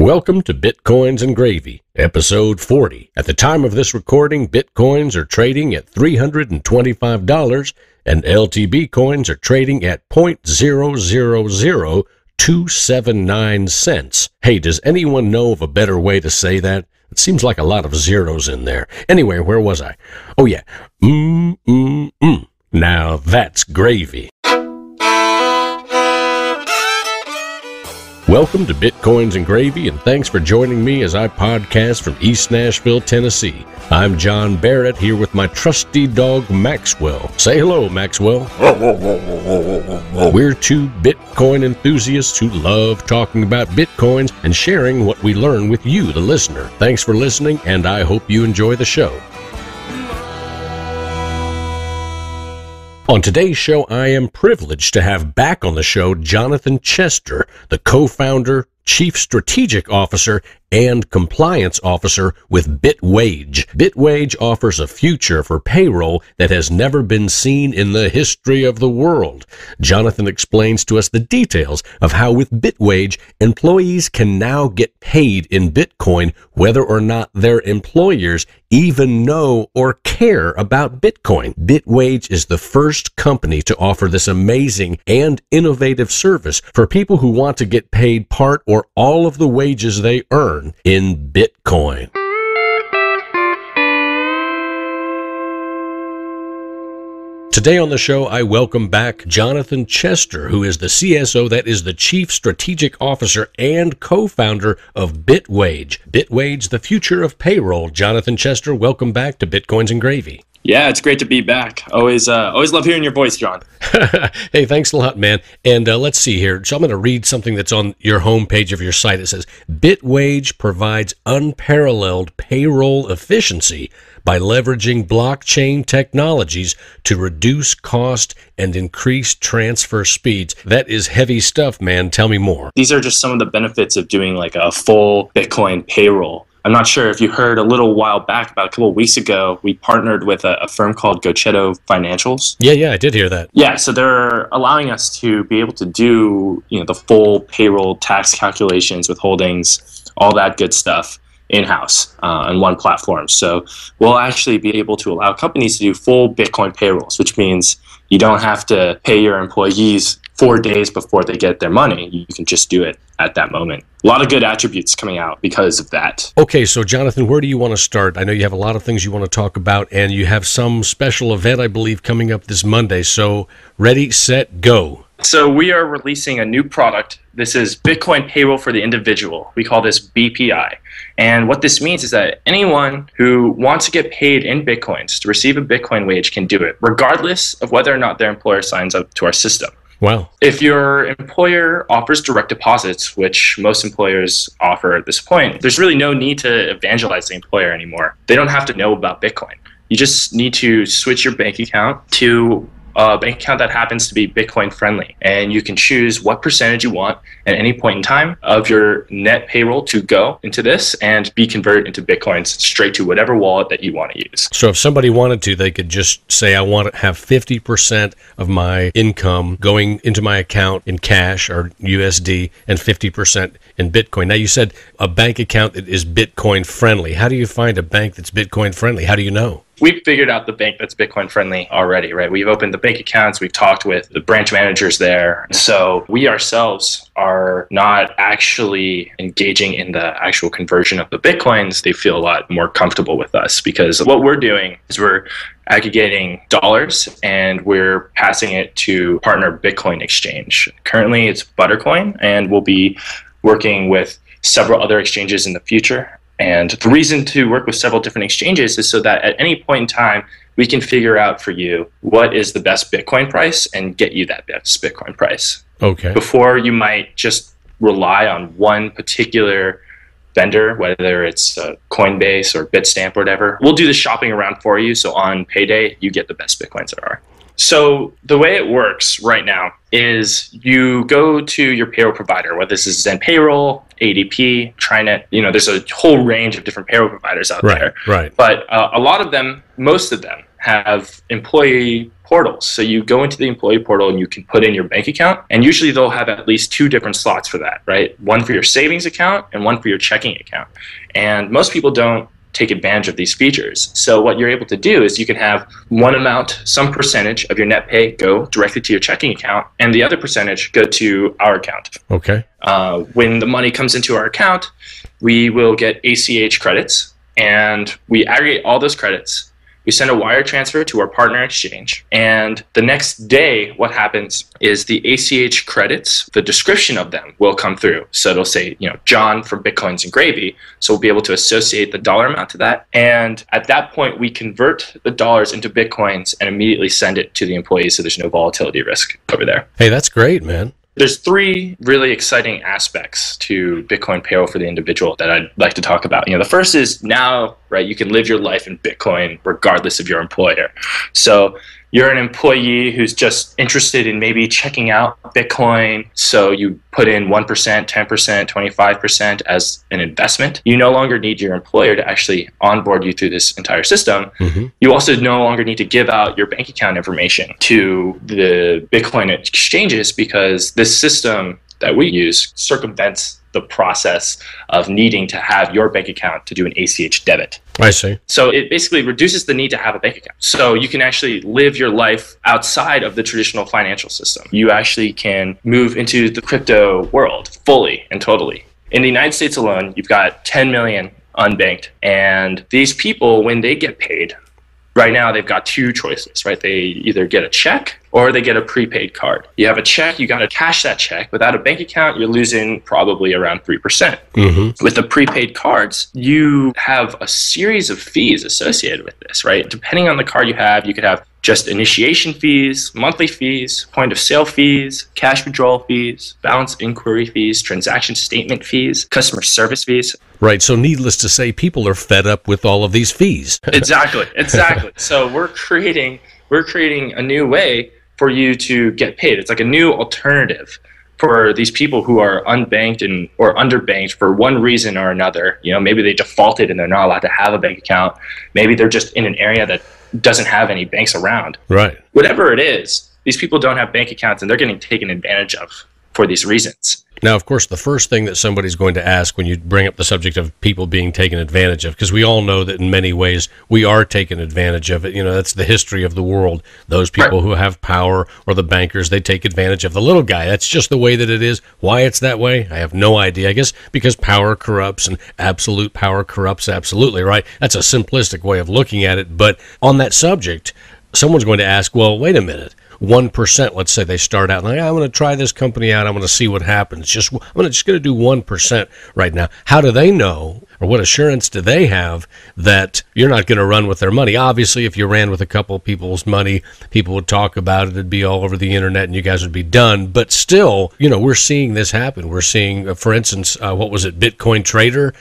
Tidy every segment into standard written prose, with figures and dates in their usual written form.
Welcome to Bitcoins and Gravy, episode 40. At the time of this recording, Bitcoins are trading at $325 and LTB coins are trading at 0.000279 cents. Hey, does anyone know of a better way to say that? It seems like a lot of zeros in there. Anyway, where was I? Oh yeah. Now that's gravy. Welcome to Bitcoins and Gravy, and thanks for joining me as I podcast from East Nashville, Tennessee. I'm John Barrett, here with my trusty dog, Maxwell. Say hello, Maxwell. We're two Bitcoin enthusiasts who love talking about Bitcoins and sharing what we learn with you, the listener. Thanks for listening, and I hope you enjoy the show. On today's show, I am privileged to have back on the show Jonathan Chester, the co-founder, chief strategic officer, and compliance officer with BitWage. BitWage offers a future for payroll that has never been seen in the history of the world. Jonathan explains to us the details of how with BitWage, employees can now get paid in Bitcoin whether or not their employers even know or care about Bitcoin. BitWage is the first company to offer this amazing and innovative service for people who want to get paid part or all of the wages they earn in Bitcoin. Today on the show, I welcome back Jonathan Chester, who is the CSO, that is the Chief Strategic Officer and co-founder of BitWage. BitWage, the future of payroll. Jonathan Chester, welcome back to Bitcoins and Gravy. Yeah, it's great to be back. Always love hearing your voice, John. Hey, thanks a lot, man. And let's see here. So I'm going to read something that's on your homepage of your site. It says, BitWage provides unparalleled payroll efficiency by leveraging blockchain technologies to reduce cost and increase transfer speeds. That is heavy stuff, man. Tell me more. These are just some of the benefits of doing like a full Bitcoin payroll. I'm not sure if you heard a little while back, about a couple of weeks ago, we partnered with a firm called Gochetto Financials. Yeah, I did hear that. Yeah, so they're allowing us to be able to do, the full payroll tax calculations, withholdings, all that good stuff in-house on one platform. So we'll actually be able to allow companies to do full Bitcoin payrolls, which means you don't have to pay your employees 4 days before they get their money. You can just do it at that moment. A lot of good attributes coming out because of that. Okay, so Jonathan, where do you want to start? I know you have a lot of things you want to talk about, and you have some special event, I believe, coming up this Monday. So ready, set, go. So we are releasing a new product. This is Bitcoin Payroll for the Individual. We call this BPI. And what this means is that anyone who wants to get paid in Bitcoins to receive a Bitcoin wage can do it, regardless of whether or not their employer signs up to our system. Wow. If your employer offers direct deposits, which most employers offer at this point, there's really no need to evangelize the employer anymore. They don't have to know about Bitcoin. You just need to switch your bank account to a bank account that happens to be Bitcoin friendly. And you can choose what percentage you want at any point in time of your net payroll to go into this and be converted into Bitcoins straight to whatever wallet that you want to use. So if somebody wanted to, they could just say, I want to have 50% of my income going into my account in cash or USD and 50% in Bitcoin. Now, you said a bank account that is Bitcoin friendly. How do you find a bank that's Bitcoin friendly? How do you know? We've figured out the bank that's Bitcoin friendly already, right? We've opened the bank accounts. We've talked with the branch managers there. So we ourselves are not actually engaging in the actual conversion of the Bitcoins. They feel a lot more comfortable with us because what we're doing is we're aggregating dollars and we're passing it to partner Bitcoin exchange. Currently, it's Buttercoin, and we'll be working with several other exchanges in the future. And the reason to work with several different exchanges is so that at any point in time, we can figure out for you what is the best Bitcoin price and get you that best Bitcoin price. Okay. Before you might just rely on one particular vendor, whether it's Coinbase or Bitstamp or whatever. We'll do the shopping around for you. So on payday, you get the best Bitcoins there are. So the way it works right now is you go to your payroll provider, whether this is Zen Payroll, ADP, TriNet, there's a whole range of different payroll providers out there. Right. But a lot of them, most of them, have employee portals. So you go into the employee portal and you can put in your bank account, and usually they'll have at least 2 different slots for that, right? One for your savings account and one for your checking account. And most people don't take advantage of these features. So what you're able to do is you can have one amount, some percentage of your net pay go directly to your checking account, and the other percentage go to our account. Okay. When the money comes into our account, we will get ACH credits, and we aggregate all those credits. We send a wire transfer to our partner exchange, and the next day, what happens is the ACH credits, the description of them will come through. So it'll say, John from Bitcoins and Gravy. So we'll be able to associate the dollar amount to that. And at that point, we convert the dollars into Bitcoins and immediately send it to the employees, so there's no volatility risk over there. Hey, that's great, man. There's 3 really exciting aspects to Bitcoin payroll for the individual that I'd like to talk about. The first is now, right, you can live your life in Bitcoin regardless of your employer. So you're an employee who's just interested in maybe checking out Bitcoin. So you put in 1%, 10%, 25% as an investment. You no longer need your employer to actually onboard you through this entire system. Mm-hmm. You also no longer need to give out your bank account information to the Bitcoin exchanges, because this system that we use circumvents the process of needing to have your bank account to do an ACH debit. I see. So it basically reduces the need to have a bank account. So you can actually live your life outside of the traditional financial system. You actually can move into the crypto world fully and totally. In the United States alone, you've got 10 million unbanked. And these people, when they get paid, right now they've got 2 choices, right? They either get a check or they get a prepaid card. You have a check, you got to cash that check. Without a bank account, you're losing probably around 3%. Mm-hmm. With the prepaid cards, you have a series of fees associated with this, right? Depending on the card you have, you could have just initiation fees, monthly fees, point of sale fees, cash withdrawal fees, balance inquiry fees, transaction statement fees, customer service fees. Right. So needless to say, people are fed up with all of these fees. Exactly. So we're creating a new way for you to get paid. It's like a new alternative for these people who are unbanked or underbanked for one reason or another. Maybe they defaulted and they're not allowed to have a bank account. Maybe they're just in an area that doesn't have any banks around. Right. Whatever it is, these people don't have bank accounts and they're getting taken advantage of for these reasons. Now, of course, the first thing that somebody's going to ask when you bring up the subject of people being taken advantage of, because we all know that in many ways we are taken advantage of it. That's the history of the world. Those people who have power, or the bankers, they take advantage of the little guy. That's just the way that it is. Why it's that way, I have no idea. I guess because power corrupts, and absolute power corrupts absolutely, right? That's a simplistic way of looking at it. But on that subject, someone's going to ask, well, wait a minute. 1%, let's say they start out like, I'm going to try this company out. I'm going to see what happens. I'm just going to do 1% right now. How do they know, or what assurance do they have that you're not going to run with their money? Obviously, if you ran with a couple of people's money, people would talk about it. It'd be all over the internet and you guys would be done. But still, we're seeing this happen. We're seeing, for instance, what was it, Bitcoin Trader?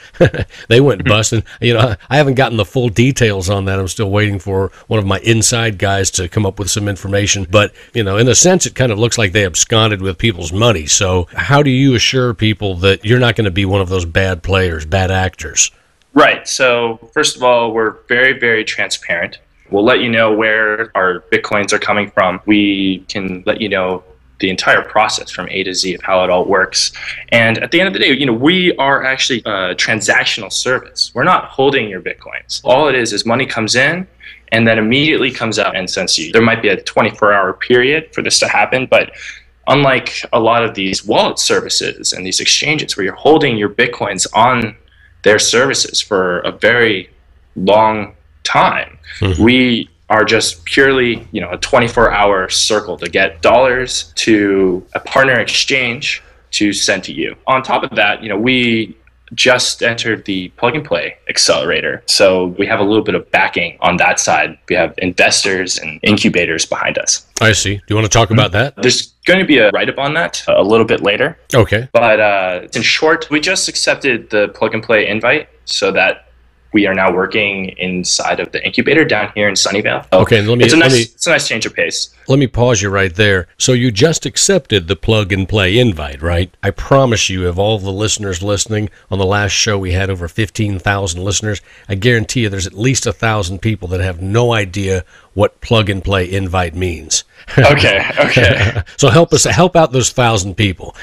They went bust. And, I haven't gotten the full details on that. I'm still waiting for one of my inside guys to come up with some information. But in a sense, it kind of looks like they absconded with people's money. So how do you assure people that you're not going to be one of those bad players, bad actors? Right. So first of all, we're very, very transparent. We'll let you know where our Bitcoins are coming from. We can let you know the entire process from A to Z of how it all works. And at the end of the day, we are actually a transactional service. We're not holding your Bitcoins. All it is money comes in and then immediately comes out and sends you. There might be a 24-hour period for this to happen, but unlike a lot of these wallet services and these exchanges where you're holding your Bitcoins on their services for a very long time, we are just purely, a 24-hour circle to get dollars to a partner exchange to send to you. On top of that, we just entered the plug and play accelerator. So we have a little bit of backing on that side. We have investors and incubators behind us. I see. Do you want to talk about that? There's going to be a write-up on that a little bit later. Okay. But in short, we just accepted the plug and play invite so that we are now working inside of the incubator down here in Sunnyvale. Okay, and it's a nice change of pace. Let me pause you right there. So you just accepted the plug and play invite, right? I promise you, of all the listeners listening, on the last show we had over 15,000 listeners. I guarantee you there's at least 1,000 people that have no idea what plug and play invite means. Okay. So help out those 1,000 people.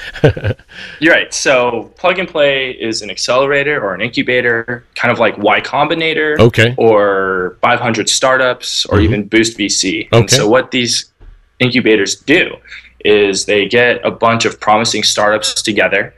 You're right. So plug and play is an accelerator or an incubator, kind of like Y Combinator, Okay. or 500 startups, or even Boost VC. Okay. And so what these incubators do is they get a bunch of promising startups together.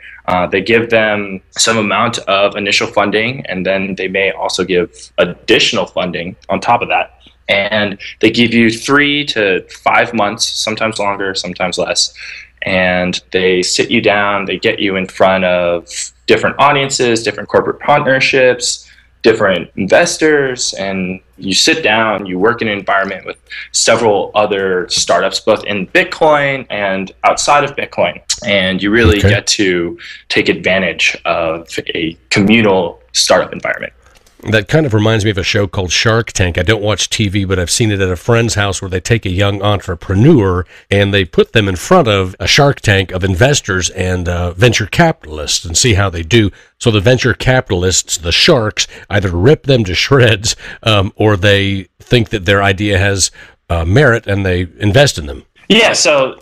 They give them some amount of initial funding, and then they may also give additional funding on top of that. And they give you 3 to 5 months, sometimes longer, sometimes less. And they sit you down, they get you in front of different audiences, different corporate partnerships, different investors, and you sit down, you work in an environment with several other startups, both in Bitcoin and outside of Bitcoin. And you really get to take advantage of a communal startup environment. That kind of reminds me of a show called Shark Tank. I don't watch TV, but I've seen it at a friend's house where they take a young entrepreneur and they put them in front of a Shark Tank of investors and venture capitalists and see how they do. So the venture capitalists, the sharks, either rip them to shreds or they think that their idea has merit and they invest in them. Yeah, so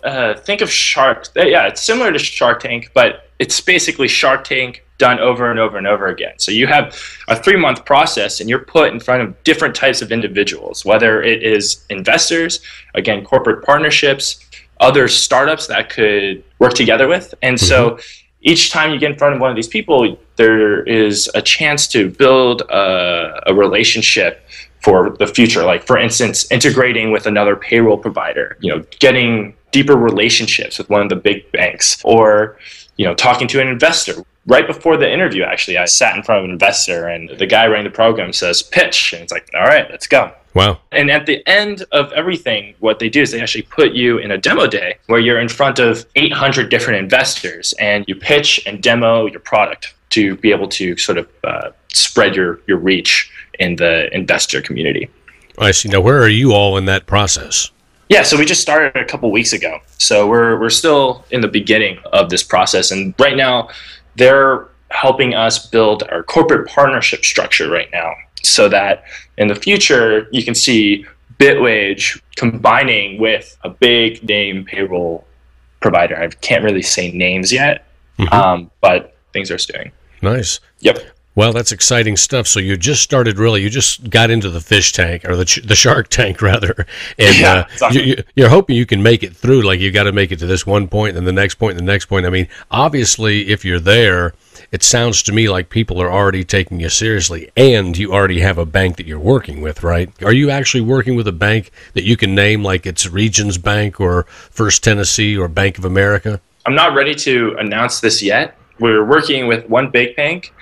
think of Shark. Yeah, it's similar to Shark Tank, but it's basically Shark Tank done over and over and over again. So you have a 3-month process, and you're put in front of different types of individuals, whether it is investors, again, corporate partnerships, other startups that could work together with. And so each time you get in front of one of these people, there is a chance to build a relationship for the future. Like, for instance, integrating with another payroll provider, getting deeper relationships with one of the big banks, or talking to an investor. Right before the interview, actually, I sat in front of an investor, and the guy running the program says, pitch. And it's like, all right, let's go. Wow. And at the end of everything, what they do is they actually put you in a demo day where you're in front of 800 different investors, and you pitch and demo your product to be able to sort of spread your reach in the investor community. I see. Now, where are you all in that process? Yeah, so we just started a couple weeks ago. So we're still in the beginning of this process. And right now, they're helping us build our corporate partnership structure right now, so that in the future, you can see BitWage combining with a big name payroll provider. I can't really say names yet, but things are stewing. Nice. Yep. Well, that's exciting stuff. So you just got into the fish tank, or the shark tank rather, and you're hoping you can make it through. Like, you got to make it to this one point, and the next point, and the next point. I mean, obviously, if you're there, it sounds to me like people are already taking you seriously, and you already have a bank that you're working with, right? Are you actually working with a bank that you can name, like it's Regions Bank or First Tennessee or Bank of America? I'm not ready to announce this yet. We're working with one big bank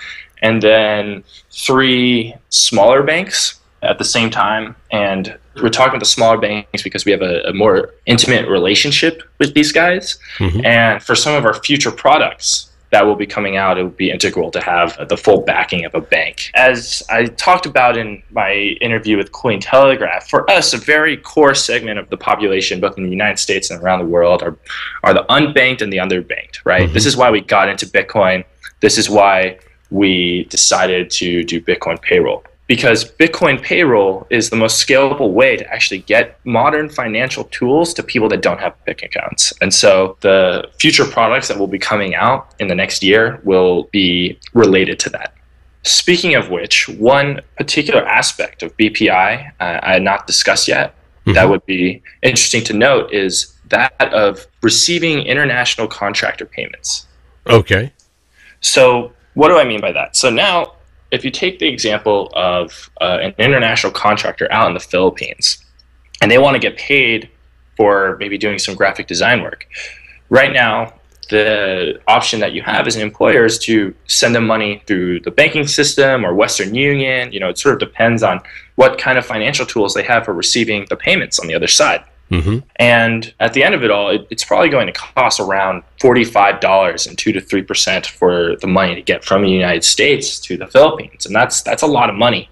and then 3 smaller banks at the same time. And we're talking with the smaller banks because we have a more intimate relationship with these guys. And for some of our future products that will be coming out, it would be integral to have the full backing of a bank. As I talked about in my interview with Cointelegraph, for us, a very core segment of the population, both in the United States and around the world, are the unbanked and the underbanked, right? This is why we got into Bitcoin. This is why we decided to do Bitcoin payroll, because Bitcoin payroll is the most scalable way to actually get modern financial tools to people that don't have bank accounts. And so the future products that will be coming out in the next year will be related to that. Speaking of which, one particular aspect of BPI I had not discussed yet that would be interesting to note is that of receiving international contractor payments. Okay. So what do I mean by that? So now, if you take the example of an international contractor out in the Philippines, and they want to get paid for maybe doing some graphic design work, right now, the option that you have as an employer is to send them money through the banking system or Western Union. It sort of depends on what kind of financial tools they have for receiving the payments on the other side. And at the end of it all, it's probably going to cost around $45 and 2 to 3% for the money to get from the United States to the Philippines, and that's a lot of money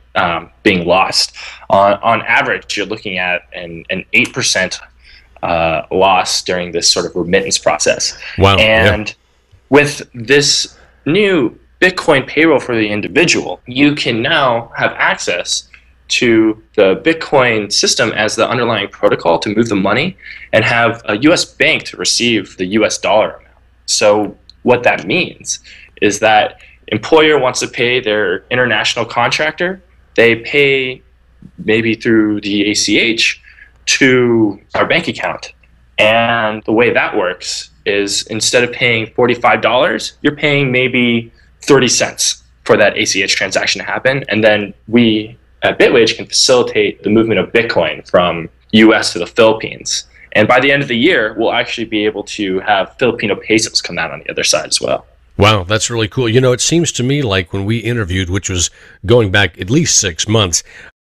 being lost. On average, you're looking at an 8% loss during this sort of remittance process. Wow! And with this new Bitcoin payroll for the individual, you can now have access to the Bitcoin system as the underlying protocol to move the money and have a US bank to receive the US dollar amount. So what that means is that employer wants to pay their international contractor, they pay maybe through the ACH to our bank account. And the way that works is instead of paying $45, you're paying maybe 30 cents for that ACH transaction to happen. And then we at BitWage can facilitate the movement of Bitcoin from US to the Philippines. And by the end of the year, we'll actually be able to have Filipino pesos come out on the other side as well. Wow, that's really cool. You know, it seems to me like when we interviewed, which was going back at least 6 months,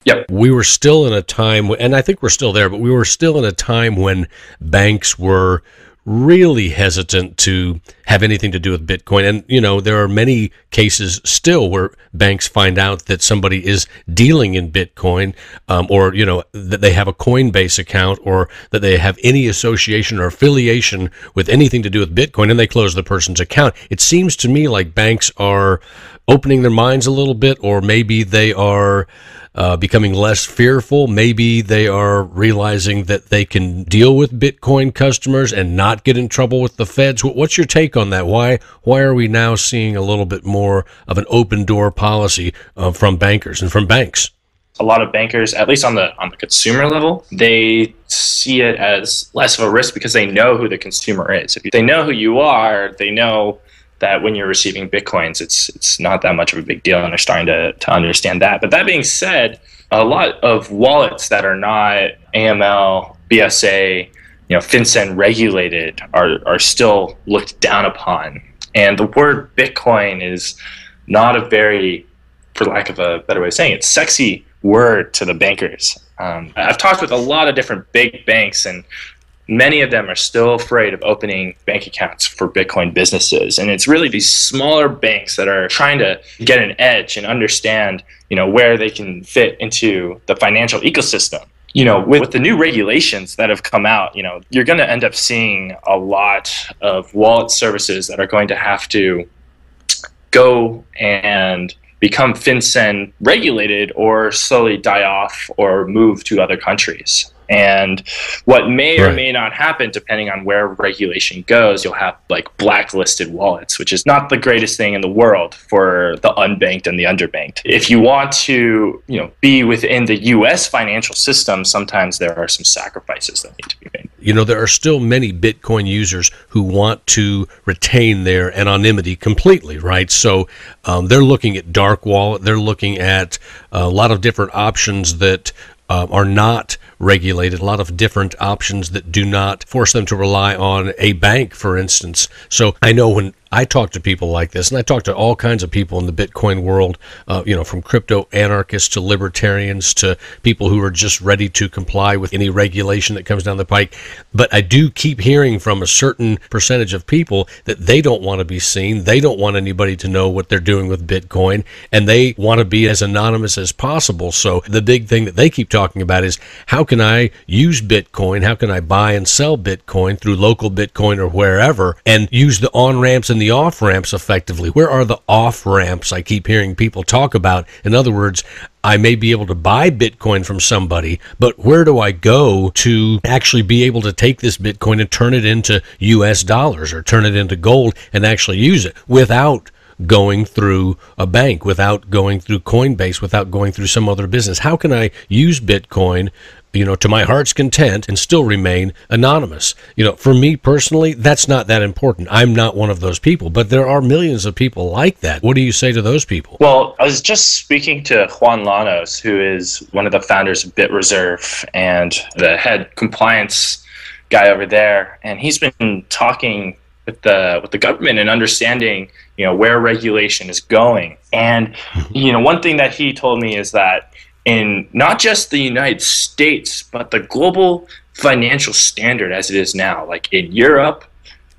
Yep. we were still in a time, and I think we're still there, but we were still in a time when banks were really hesitant to have anything to do with Bitcoin. And, you know, there are many cases still where banks find out that somebody is dealing in Bitcoin, or, you know, that they have a Coinbase account or that they have any association or affiliation with anything to do with Bitcoin, and they close the person's account. It seems to me like banks are opening their minds a little bit, or maybe they are becoming less fearful. Maybe they are realizing that they can deal with Bitcoin customers and not get in trouble with the feds. What's your take on that? Why are we now seeing a little bit more of an open door policy from bankers and from banks? A lot of bankers, at least on the consumer level, they see it as less of a risk because they know who the consumer is. If they know who you are, they know that when you're receiving Bitcoins, it's not that much of a big deal, and they're starting to understand that. But that being said, a lot of wallets that are not AML, BSA, FinCEN regulated are still looked down upon. And the word Bitcoin is not a very, for lack of a better way of saying it, sexy word to the bankers. I've talked with a lot of different big banks, and many of them are still afraid of opening bank accounts for Bitcoin businesses. And it's really these smaller banks that are trying to get an edge and understand, where they can fit into the financial ecosystem. With the new regulations that have come out, you're going to end up seeing a lot of wallet services that are going to have to go and become FinCEN regulated or slowly die off or move to other countries. And what may or may not happen, depending on where regulation goes, you'll have like blacklisted wallets, which is not the greatest thing in the world for the unbanked and the underbanked. If you want to, be within the U.S. financial system, sometimes there are some sacrifices that need to be made. There are still many Bitcoin users who want to retain their anonymity completely, right? So they're looking at dark wallet. They're looking at a lot of different options that are not regulated, a lot of different options that do not force them to rely on a bank, for instance. So I know when I talk to people like this, and I talk to all kinds of people in the Bitcoin world, from crypto anarchists to libertarians to people who are just ready to comply with any regulation that comes down the pike. But I do keep hearing from a certain percentage of people that they don't want to be seen. They don't want anybody to know what they're doing with Bitcoin, and they want to be as anonymous as possible. So the big thing that they keep talking about is, how can I use Bitcoin? How can I buy and sell Bitcoin through local Bitcoin or wherever, and use the on-ramps and the off-ramps effectively? Where are the off-ramps I keep hearing people talk about? In other words, I may be able to buy Bitcoin from somebody, but where do I go to actually be able to take this Bitcoin and turn it into US dollars or turn it into gold and actually use it without going through a bank, without going through Coinbase, without going through some other business? How can I use Bitcoin to my heart's content and still remain anonymous? For me personally, that's not that important. I'm not one of those people, but there are millions of people like that. What do you say to those people? Well, I was just speaking to Juan Llanos, who is one of the founders of BitReserve and the head compliance guy over there, and he's been talking with the government and understanding where regulation is going. And one thing that he told me is that in not just the United States, but the global financial standard as it is now, like in Europe,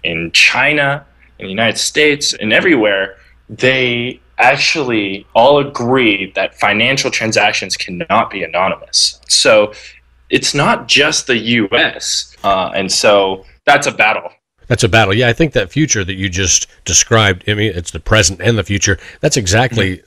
in China, in the United States, and everywhere, they actually all agree that financial transactions cannot be anonymous. So it's not just the US. And so that's a battle. That's a battle. Yeah, I think that future that you just described, I mean, it's the present and the future. That's exactly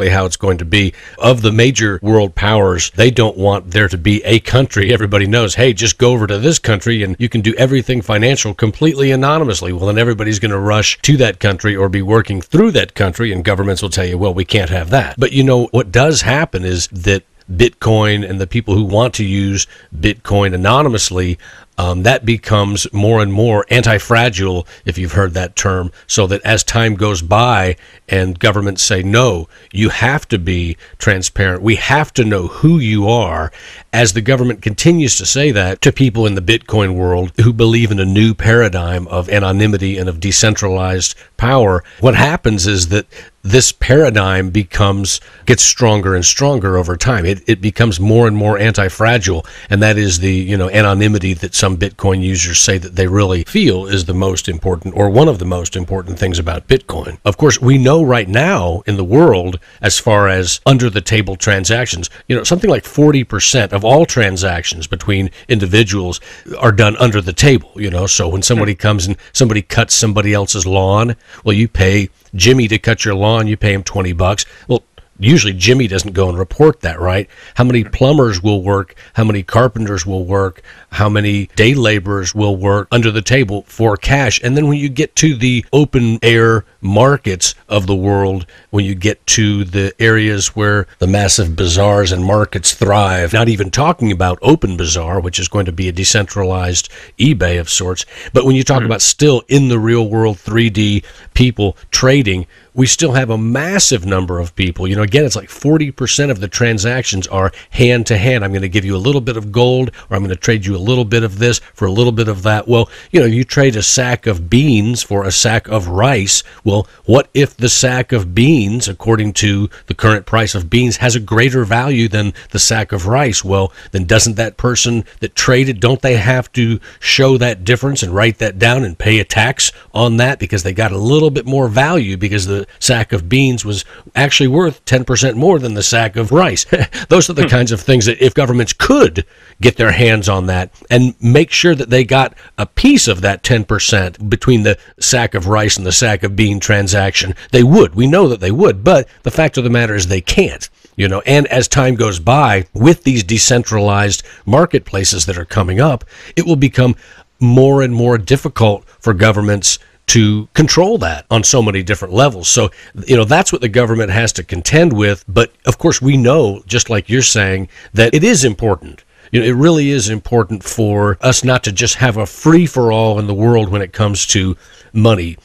how it's going to be. Of the major world powers, they don't want there to be a country. Everybody knows, hey, just go over to this country and you can do everything financial completely anonymously. Well, then everybody's going to rush to that country or be working through that country, and governments will tell you, well, we can't have that. But what does happen is that Bitcoin and the people who want to use Bitcoin anonymously, that becomes more and more anti-fragile, if you've heard that term, so that as time goes by and governments say, no, you have to be transparent, we have to know who you are, as the government continues to say that to people in the Bitcoin world who believe in a new paradigm of anonymity and of decentralized power, what happens is that this paradigm gets stronger and stronger over time. It becomes more and more anti-fragile, and that is the anonymity that some Bitcoin users say that they really feel is the most important, or one of the most important things about Bitcoin. Of course, we know right now in the world, as far as under-the-table transactions, something like 40% of all transactions between individuals are done under the table. So when somebody comes and somebody cuts somebody else's lawn, well, you pay Jimmy to cut your lawn, you pay him $20. Well, usually Jimmy doesn't go and report that, right? How many plumbers will work? How many carpenters will work? How many day laborers will work under the table for cash? And then when you get to the open air markets of the world, when you get to the areas where the massive bazaars and markets thrive, not even talking about Open Bazaar, which is going to be a decentralized eBay of sorts, but when you talk about still in the real world 3D people trading, we still have a massive number of people. Again, it's like 40% of the transactions are hand to hand. I'm going to give you a little bit of gold, or I'm going to trade you a little bit of this for a little bit of that. Well, you trade a sack of beans for a sack of rice. Well, what if the sack of beans, according to the current price of beans, has a greater value than the sack of rice? Well, then doesn't that person that traded, don't they have to show that difference and write that down and pay a tax on that because they got a little bit more value because the sack of beans was actually worth 10% more than the sack of rice? Those are the kinds of things that if governments could get their hands on that and make sure that they got a piece of that 10% between the sack of rice and the sack of bean transaction, they would. We know that they would, but the fact of the matter is they can't. And as time goes by, with these decentralized marketplaces that are coming up, it will become more and more difficult for governments to control that on so many different levels. So, that's what the government has to contend with. But of course, we know, just like you're saying, that it is important. It really is important for us not to just have a free-for-all in the world when it comes to money.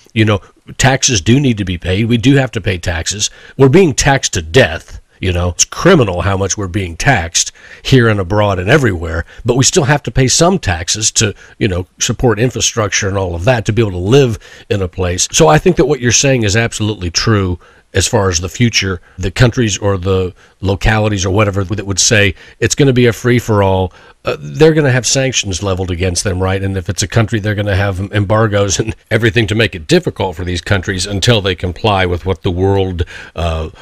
Taxes do need to be paid. We do have to pay taxes. We're being taxed to death. It's criminal how much we're being taxed here and abroad and everywhere, but we still have to pay some taxes to, support infrastructure and all of that to be able to live in a place. So I think that what you're saying is absolutely true as far as the future. The countries or the localities or whatever that would say it's going to be a free-for-all, they're going to have sanctions leveled against them, right? And if it's a country, they're going to have embargoes and everything to make it difficult for these countries until they comply with what the world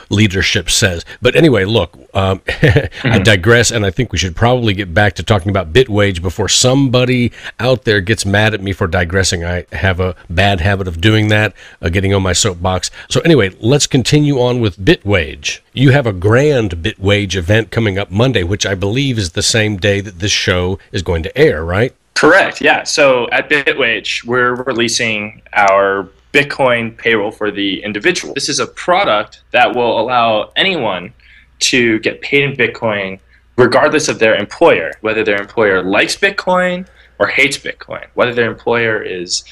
leadership says. But anyway, look, I digress, and I think we should probably get back to talking about BitWage before somebody out there gets mad at me for digressing. I have a bad habit of doing that, getting on my soapbox. So anyway, let's continue on with BitWage. You have a grand BitWage event coming up Monday, which I believe is the same day that this show is going to air, right? Correct, yeah. So at BitWage, we're releasing our Bitcoin payroll for the individual. This is a product that will allow anyone to get paid in Bitcoin regardless of their employer, whether their employer likes Bitcoin or hates Bitcoin, whether their employer is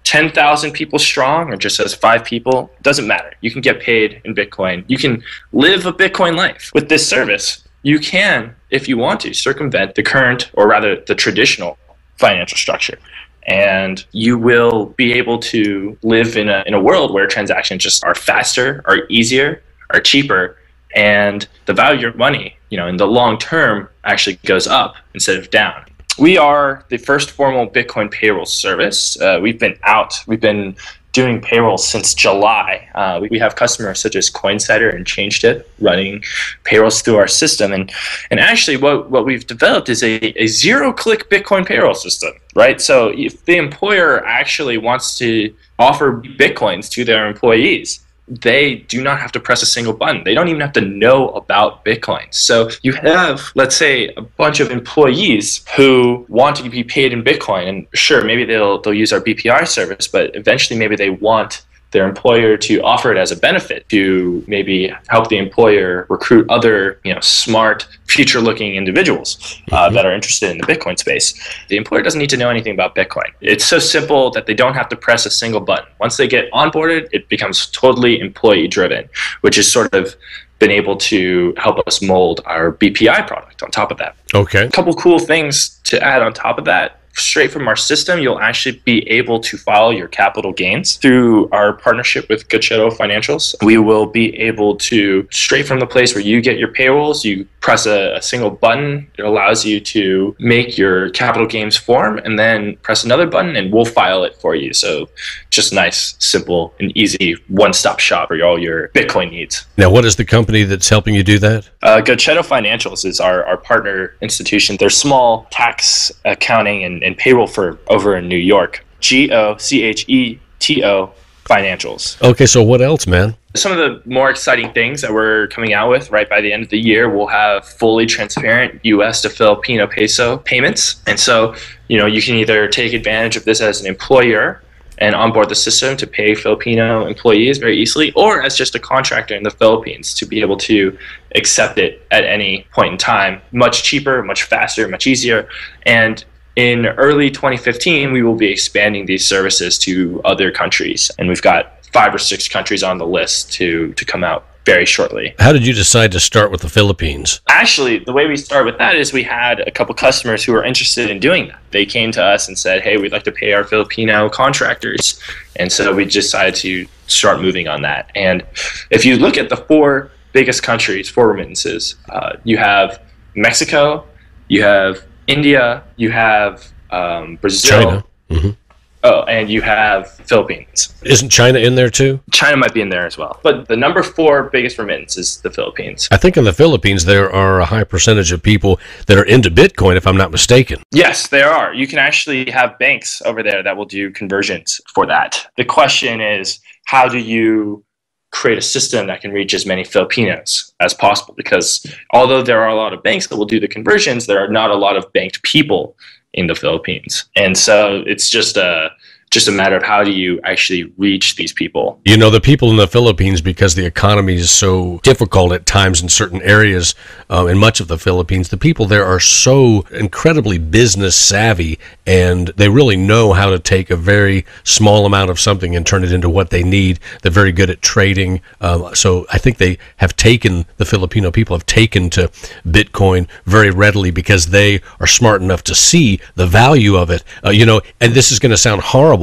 10,000 people strong or just has 5 people, doesn't matter. You can get paid in Bitcoin. You can live a Bitcoin life. With this service, you can, if you want to, circumvent the current, or rather the traditional financial structure. And you will be able to live in a world where transactions just are faster, are easier, are cheaper, and the value of your money, in the long term actually goes up instead of down. We are the first formal Bitcoin payroll service. We've been doing payroll since July. We have customers such as Coinsider and ChangeTip running payrolls through our system. And actually what we've developed is a zero-click Bitcoin payroll system, right? So if the employer actually wants to offer Bitcoins to their employees, they do not have to press a single button. They don't even have to know about Bitcoin. So you have, let's say, a bunch of employees who want to be paid in Bitcoin, and sure, maybe they'll use our BPI service, but eventually maybe they want their employer to offer it as a benefit to maybe help the employer recruit other, smart, future-looking individuals that are interested in the Bitcoin space. The employer doesn't need to know anything about Bitcoin. It's so simple that they don't have to press a single button. Once they get onboarded, it becomes totally employee-driven, which is sort of been able to help us mold our BPI product on top of that. Okay. A couple cool things to add on top of that. Straight from our system, you'll actually be able to file your capital gains through our partnership with Good Shadow Financials. We will be able to, straight from the place where you get your payrolls, you press a single button. It allows you to make your capital gains form and then press another button and we'll file it for you. So just nice, simple, and easy one-stop shop for all your Bitcoin needs. Now, what is the company that's helping you do that? Good Shadow Financials is our partner institution. They're small tax accounting and payroll firm over in New York. GOCHETO Financials. Okay, so what else, man? Some of the more exciting things that we're coming out with right by the end of the year, we'll have fully transparent US to Filipino peso payments. And so, you can either take advantage of this as an employer and onboard the system to pay Filipino employees very easily, or as just a contractor in the Philippines to be able to accept it at any point in time. Much cheaper, much faster, much easier. And in early 2015, we will be expanding these services to other countries. And we've got 5 or 6 countries on the list to come out very shortly. How did you decide to start with the Philippines? Actually, the way we started with that is we had a couple customers who were interested in doing that. They came to us and said, hey, we'd like to pay our Filipino contractors. And so we decided to start moving on that. And if you look at the 4 biggest countries for remittances, you have Mexico, you have India, you have Brazil. China. Mm-hmm. Oh, and you have Philippines. Isn't China in there too? China might be in there as well. But the number 4 biggest remittance is the Philippines. I think in the Philippines there are a high percentage of people that are into Bitcoin, if I'm not mistaken. Yes, there are. You can actually have banks over there that will do conversions for that. The question is, how do you create a system that can reach as many Filipinos as possible? Because although there are a lot of banks that will do the conversions, there are not a lot of banked people in the Philippines. And so it's just a matter of how do you actually reach these people. The people in the Philippines, because the economy is so difficult at times in certain areas, in much of the Philippines, the people there are so incredibly business savvy, and they really know how to take a very small amount of something and turn it into what they need. They're very good at trading. So I think the Filipino people have taken to Bitcoin very readily because they are smart enough to see the value of it. And this is going to sound horrible.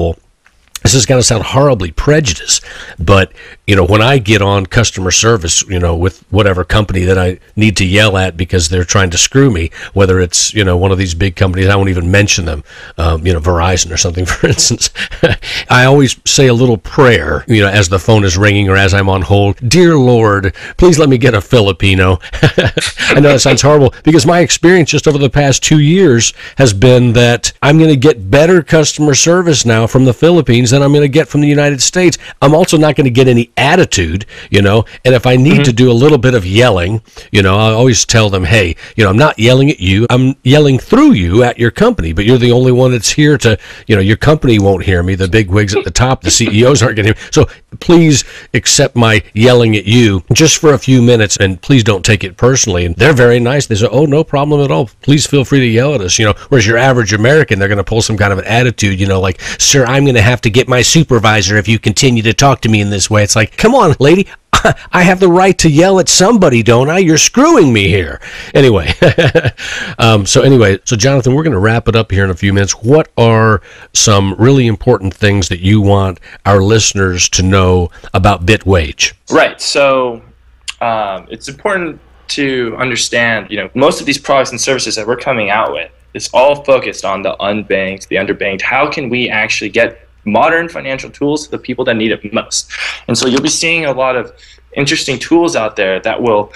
This is going to sound horribly prejudiced, but, when I get on customer service, with whatever company that I need to yell at because they're trying to screw me, whether it's, one of these big companies, I won't even mention them, Verizon or something, for instance, I always say a little prayer, as the phone is ringing or as I'm on hold. Dear Lord, please let me get a Filipino. I know that sounds horrible because my experience just over the past 2 years has been that I'm going to get better customer service now from the Philippines than I'm going to get from the United States. I'm also not going to get any attitude, and if I need to do a little bit of yelling, I always tell them, hey, I'm not yelling at you, I'm yelling through you at your company, but you're the only one that's here to, your company won't hear me, the big wigs at the top, the CEOs aren't going to hear me, so please accept my yelling at you just for a few minutes, and please don't take it personally. And they're very nice. They say, oh, no problem at all, please feel free to yell at us, whereas your average American, they're going to pull some kind of an attitude, like, sir, I'm going to have to get my supervisor if you continue to talk to me in this way. It's like, come on, lady, I have the right to yell at somebody, don't I? You're screwing me here. Anyway, so Jonathan, we're going to wrap it up here in a few minutes. What are some really important things that you want our listeners to know about BitWage? Right. So it's important to understand, most of these products and services that we're coming out with, it's all focused on the unbanked, the underbanked. How can we actually get modern financial tools to the people that need it most. And so you'll be seeing a lot of interesting tools out there that will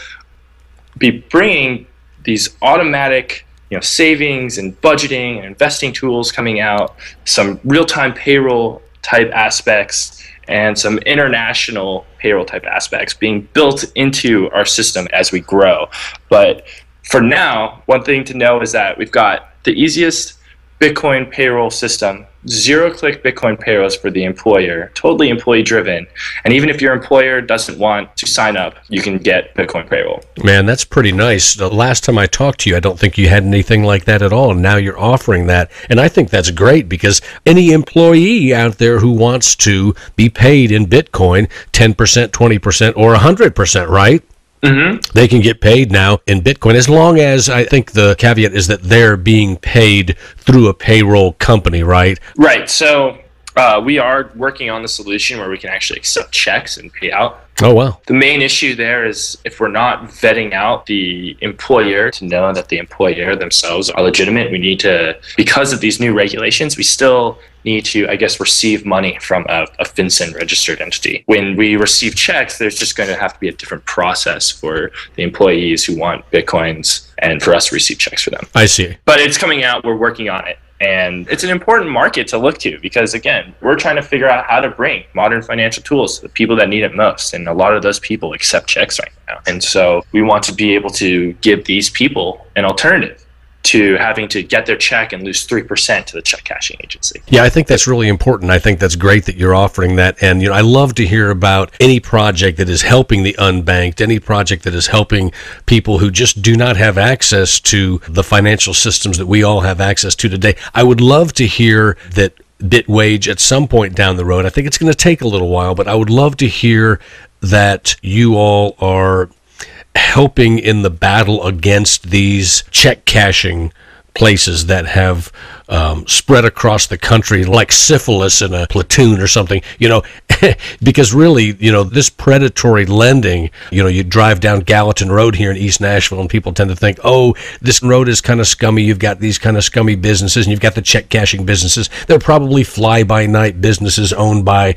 be bringing these automatic savings and budgeting and investing tools coming out, some real-time payroll type aspects, and some international payroll type aspects being built into our system as we grow. But for now, one thing to know is that we've got the easiest Bitcoin payroll system, zero-click Bitcoin payrolls for the employer, totally employee-driven. And even if your employer doesn't want to sign up, you can get Bitcoin payroll. Man, that's pretty nice. The last time I talked to you, I don't think you had anything like that at all, and now you're offering that. And I think that's great because any employee out there who wants to be paid in Bitcoin, 10%, 20%, or 100%, right? Mm-hmm. They can get paid now in Bitcoin, as long as, I think the caveat is that they're being paid through a payroll company, right? Right. So we are working on the solution where we can actually accept checks and pay out. Oh, wow. The main issue there is if we're not vetting out the employer to know that the employer themselves are legitimate, we need to, because of these new regulations, we still need to, I guess, receive money from a FinCEN registered entity. When we receive checks, there's just going to have to be a different process for the employees who want Bitcoins and for us to receive checks for them. I see. But it's coming out. We're working on it. And it's an important market to look to because, again, we're trying to figure out how to bring modern financial tools to the people that need it most. And a lot of those people accept checks right now. And so we want to be able to give these people an alternative to having to get their check and lose 3% to the check cashing agency. Yeah, I think that's really important. I think that's great that you're offering that. And, I love to hear about any project that is helping the unbanked, any project that is helping people who just do not have access to the financial systems that we all have access to today. I would love to hear that BitWage at some point down the road, I think it's going to take a little while, but I would love to hear that you all are helping in the battle against these check cashing places that have spread across the country like syphilis in a platoon or something, because really, this predatory lending, you drive down Gallatin Road here in East Nashville and people tend to think, oh, this road is kind of scummy. You've got these kind of scummy businesses and you've got the check cashing businesses. They're probably fly-by-night businesses owned by,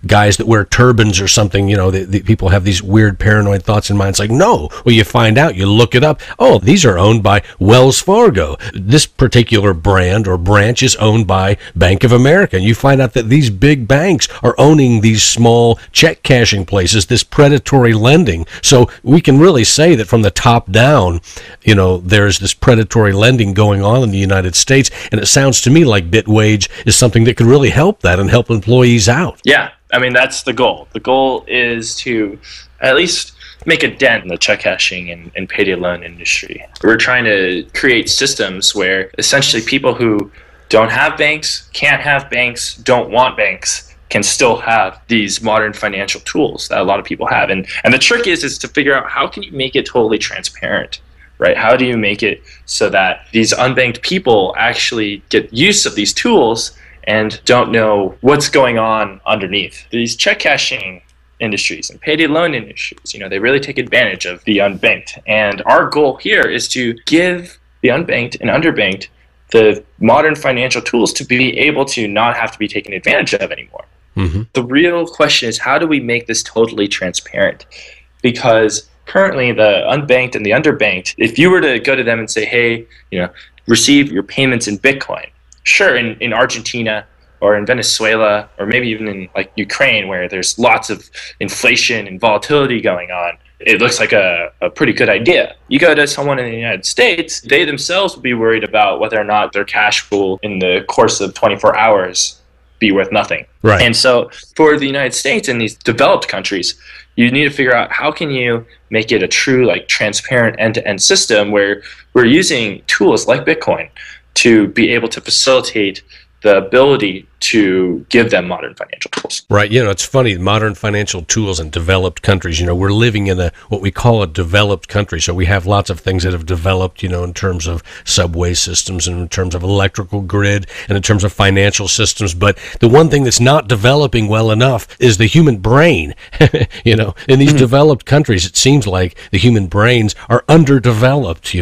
guys that wear turbans or something. The people have these weird paranoid thoughts in mind. It's like, no. Well, you find out, you look it up. Oh, these are owned by Wells Fargo. This particular brand or branch is owned by Bank of America. And you find out that these big banks are owning these small check cashing places, this predatory lending. So we can really say that from the top down, there's this predatory lending going on in the United States. And it sounds to me like BitWage is something that could really help that and help employees out. Yeah, I mean, that's the goal. The goal is to at least make a dent in the check cashing and payday loan industry. We're trying to create systems where essentially people who don't have banks, can't have banks, don't want banks, can still have these modern financial tools that a lot of people have. And the trick is to figure out how can you make it totally transparent, right? How do you make it so that these unbanked people actually get use of these tools and don't know what's going on underneath? These check cashing industries and payday loan industries, they really take advantage of the unbanked. And our goal here is to give the unbanked and underbanked the modern financial tools to be able to not have to be taken advantage of anymore. Mm-hmm. The real question is, how do we make this totally transparent? Because currently the unbanked and the underbanked, if you were to go to them and say, hey, receive your payments in Bitcoin, sure, in Argentina or in Venezuela, or maybe even in like Ukraine, where there's lots of inflation and volatility going on, it looks like a pretty good idea. You go to someone in the United States, they themselves will be worried about whether or not their cash will, in the course of 24 hours, be worth nothing. Right. And so for the United States and these developed countries, you need to figure out how can you make it a true, transparent end-to-end system where we're using tools like Bitcoin to be able to facilitate the ability to give them modern financial tools. Right. It's funny, modern financial tools in developed countries. We're living in what we call a developed country. So we have lots of things that have developed, in terms of subway systems and in terms of electrical grid and in terms of financial systems. But the one thing that's not developing well enough is the human brain. In these developed countries, it seems like the human brains are underdeveloped,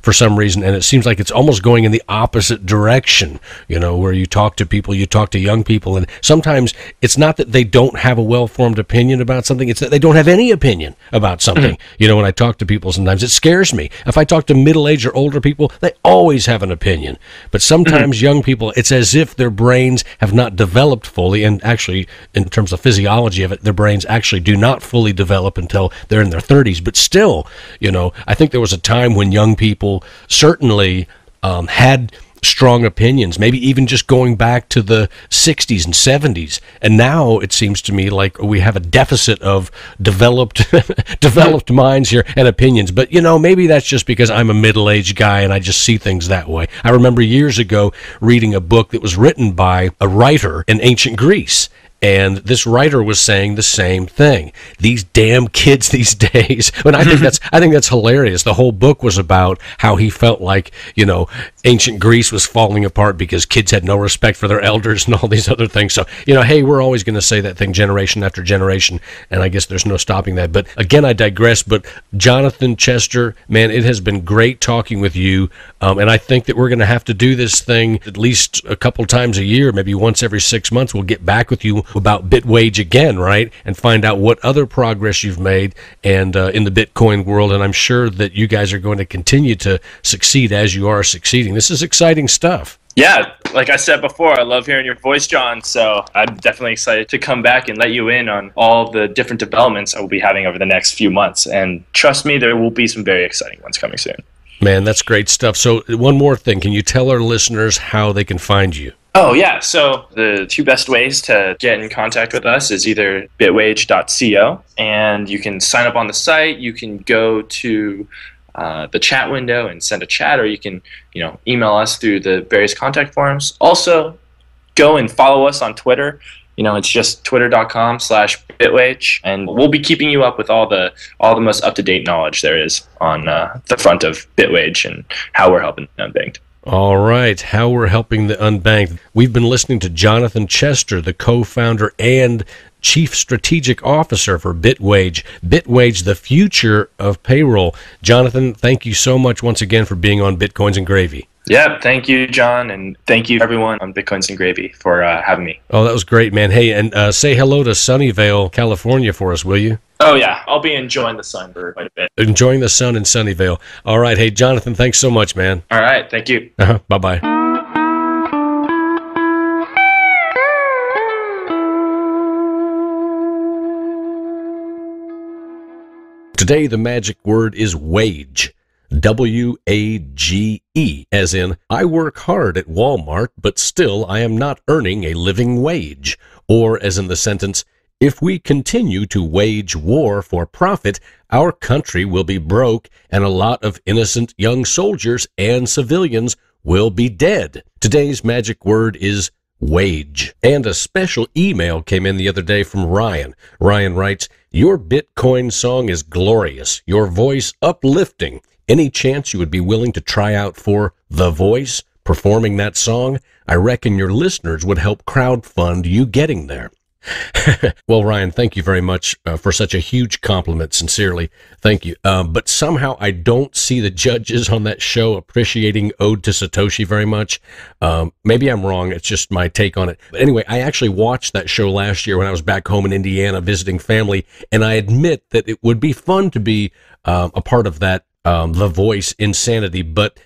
for some reason. And it seems like it's almost going in the opposite direction, where you talk to people, you talk to young people, and sometimes it's not that they don't have a well-formed opinion about something, it's that they don't have any opinion about something. When I talk to people, sometimes it scares me. If I talk to middle-aged or older people, they always have an opinion. But sometimes young people, it's as if their brains have not developed fully, and actually, in terms of physiology of it, their brains actually do not fully develop until they're in their 30s. But still, I think there was a time when young people certainly had strong opinions, maybe even just going back to the 60s and 70s. And now it seems to me like we have a deficit of developed minds here and opinions. But, maybe that's just because I'm a middle-aged guy and I just see things that way. I remember years ago reading a book that was written by a writer in ancient Greece. And this writer was saying the same thing. These damn kids these days. And I think that's hilarious. The whole book was about how he felt like, ancient Greece was falling apart because kids had no respect for their elders and all these other things. So, hey, we're always going to say that thing generation after generation. And I guess there's no stopping that. But again, I digress. But Jonathan Chester, man, it has been great talking with you. And I think that we're going to have to do this thing at least a couple times a year, maybe once every 6 months. We'll get back with you about BitWage again, right? And find out what other progress you've made and in the Bitcoin world. And I'm sure that you guys are going to continue to succeed as you are succeeding. This is exciting stuff. Yeah, like I said before, I love hearing your voice, John. So I'm definitely excited to come back and let you in on all the different developments I will be having over the next few months. And trust me, there will be some very exciting ones coming soon. Man, that's great stuff. So one more thing. Can you tell our listeners how they can find you? Oh, yeah. So the two best ways to get in contact with us is either bitwage.co, and you can sign up on the site. You can go to the chat window and send a chat, or you can email us through the various contact forms. Also, go and follow us on Twitter. It's just twitter.com/bitwage, and we'll be keeping you up with all the most up-to-date knowledge there is on the front of BitWage and how we're helping the unbanked. All right, how we're helping the unbanked. We've been listening to Jonathan Chester, the co-founder and Chief Strategic Officer for BitWage. BitWage, the future of payroll. Jonathan, thank you so much once again for being on Bitcoins and Gravy. Yeah, thank you, John, and thank you, everyone, on Bitcoins and Gravy for having me. Oh, that was great, man. Hey, and say hello to Sunnyvale, California for us, will you? Oh, yeah. I'll be enjoying the sun for quite a bit. Enjoying the sun in Sunnyvale. All right. Hey, Jonathan, thanks so much, man. All right. Thank you. Bye-bye. Today, the magic word is wage. W-A-G-E, as in, I work hard at Walmart, but still I am not earning a living wage. Or, as in the sentence, if we continue to wage war for profit, our country will be broke and a lot of innocent young soldiers and civilians will be dead. Today's magic word is wage. And a special email came in the other day from Ryan. Ryan writes, your Bitcoin song is glorious, your voice uplifting. Any chance you would be willing to try out for The Voice performing that song? I reckon your listeners would help crowdfund you getting there. Well, Ryan, thank you very much for such a huge compliment. Sincerely, thank you. But somehow I don't see the judges on that show appreciating Ode to Satoshi very much. Maybe I'm wrong. It's just my take on it. But anyway, I actually watched that show last year when I was back home in Indiana visiting family, and I admit that it would be fun to be a part of that The Voice insanity, but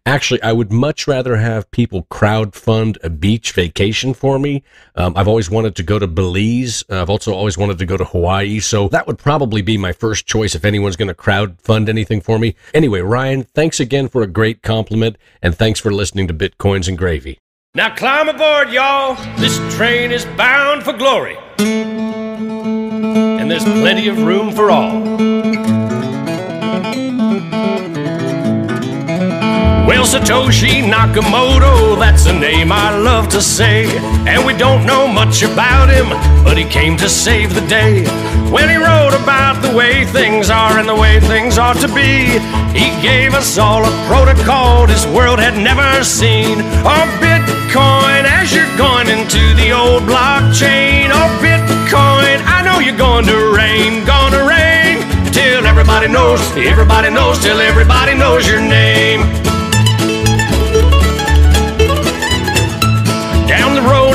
actually, I would much rather have people crowdfund a beach vacation for me. I've always wanted to go to Belize. I've also always wanted to go to Hawaii, so that would probably be my first choice if anyone's going to crowdfund anything for me. Anyway, Ryan, thanks again for a great compliment, and thanks for listening to Bitcoins and Gravy. Now climb aboard, y'all. This train is bound for glory, and there's plenty of room for all. Well, Satoshi Nakamoto, that's a name I love to say. And we don't know much about him, but he came to save the day. When he wrote about the way things are and the way things ought to be, he gave us all a protocol this world had never seen. Oh, Bitcoin, as you're going into the old blockchain. Oh, Bitcoin, I know you're going to reign till everybody knows, till everybody knows your name. Down the road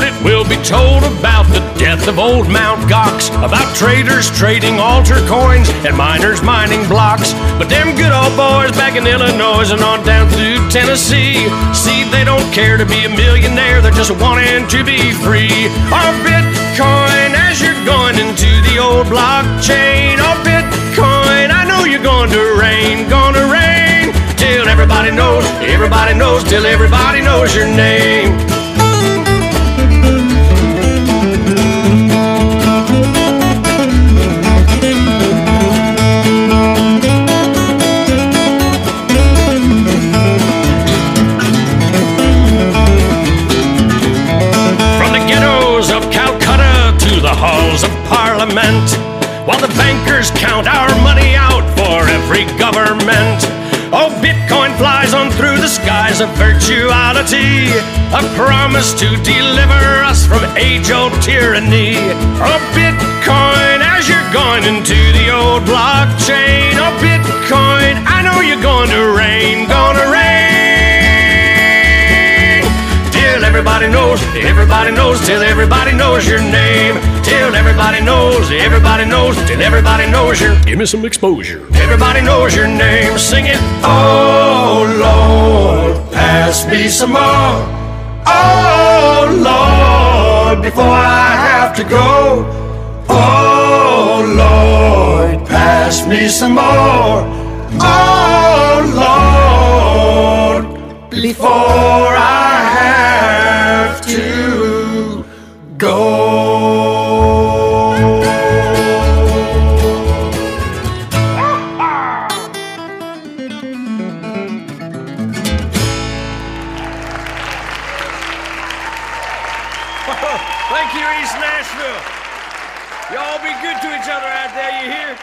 told about the death of old Mount Gox, about traders trading altar coins and miners mining blocks. But them good old boys back in Illinois and on down through Tennessee, see, they don't care to be a millionaire, they're just wanting to be free. Oh, Bitcoin, as you're going into the old blockchain. Oh, Bitcoin, I know you're going to reign, till everybody knows, till everybody knows your name. From the ghettos of Calcutta to the halls of Parliament, while the bankers count our money out for every government. Oh, Bitcoin flies on through the skies of virtuality, a promise to deliver us from age-old tyranny. Oh, Bitcoin, as you're going into the old blockchain. Oh, Bitcoin, I know you're going to reign, till everybody knows, till everybody knows your name. Till everybody knows, till everybody knows your. Give me some exposure. Everybody knows your name. Sing it. Oh Lord, pass me some more. Oh Lord, before I have to go. Oh Lord, pass me some more. Oh Lord, before I have to go. Thank you, East Nashville. Y'all be good to each other out there, you hear?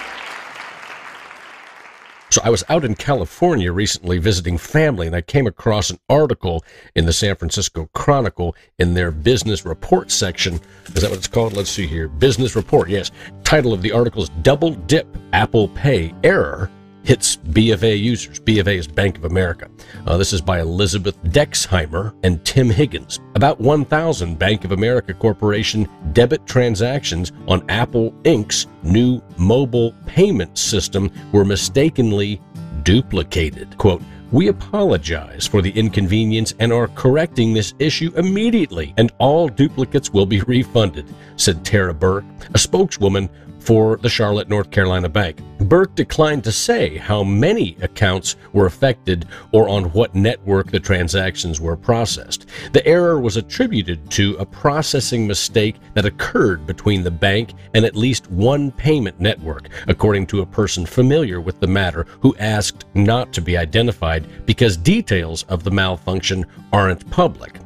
So I was out in California recently visiting family, and I came across an article in the San Francisco Chronicle in their business report section. Is that what it's called? Let's see here. Business report, yes. Title of the article is Double Dip Apple Pay Error Hits B of A Users. B of A is Bank of America. This is by Elizabeth Dexheimer and Tim Higgins. About 1,000 Bank of America Corporation debit transactions on Apple Inc.'s new mobile payment system were mistakenly duplicated. Quote, "We apologize for the inconvenience and are correcting this issue immediately, and all duplicates will be refunded," said Tara Burke, a spokeswoman for the Charlotte, North Carolina bank. Burke declined to say how many accounts were affected or on what network the transactions were processed. The error was attributed to a processing mistake that occurred between the bank and at least one payment network, according to a person familiar with the matter who asked not to be identified because details of the malfunction aren't public.